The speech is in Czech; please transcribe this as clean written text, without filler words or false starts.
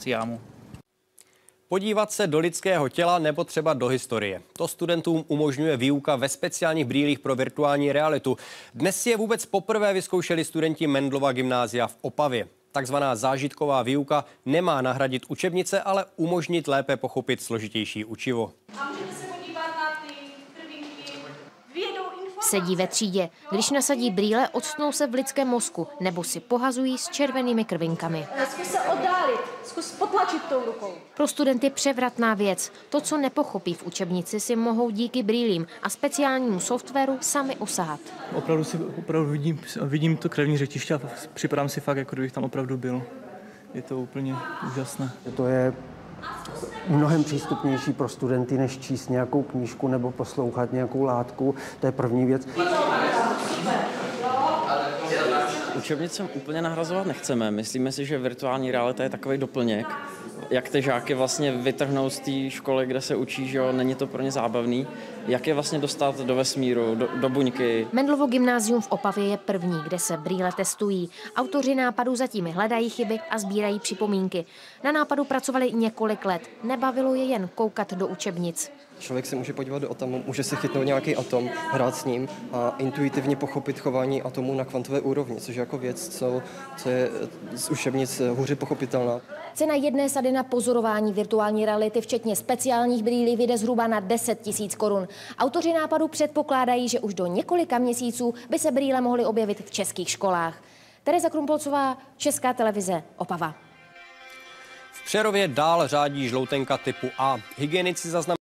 jámu. Podívat se do lidského těla nebo třeba do historie. To studentům umožňuje výuka ve speciálních brýlích pro virtuální realitu. Dnes si je vůbec poprvé vyzkoušeli studenti Mendlova gymnázia v Opavě. Takzvaná zážitková výuka nemá nahradit učebnice, ale umožnit lépe pochopit složitější učivo. Sedí ve třídě. Když nasadí brýle, odstnou se v lidském mozku nebo si pohazují s červenými krvinkami. Zkus se oddálit, zkus potlačit tou rukou. Pro studenty převratná věc. To, co nepochopí v učebnici, si mohou díky brýlím a speciálnímu softwaru sami osahat. Opravdu vidím to krevní řetiště a připadám si fakt, jako kdybych tam opravdu byl. Je to úplně úžasné. To je mnohem přístupnější pro studenty, než číst nějakou knížku nebo poslouchat nějakou látku. To je první věc. Učebnicem úplně nahrazovat nechceme. Myslíme si, že virtuální realita je takový doplněk. Jak ty žáky vlastně vytrhnout z té školy, kde se učí, že jo, není to pro ně zábavný. Jak je vlastně dostat do vesmíru, do buňky. Mendlovo gymnázium v Opavě je první, kde se brýle testují. Autoři nápadu zatím hledají chyby a sbírají připomínky. Na nápadu pracovali několik let. Nebavilo je jen koukat do učebnic. Člověk se může podívat do atomu, může si chytnout nějaký atom, hrát s ním a intuitivně pochopit chování atomu na kvantové úrovni, což je jako věc, co je z učebnic hůře pochopitelná. Cena jedné sady na pozorování virtuální reality, včetně speciálních brýlí, vyjde zhruba na 10 000 korun. Autoři nápadu předpokládají, že už do několika měsíců by se brýle mohly objevit v českých školách. Tereza Krumpolcová, Česká televize, Opava. V Přerově dál řádí žloutenka typu A. Hygienici zaznamenali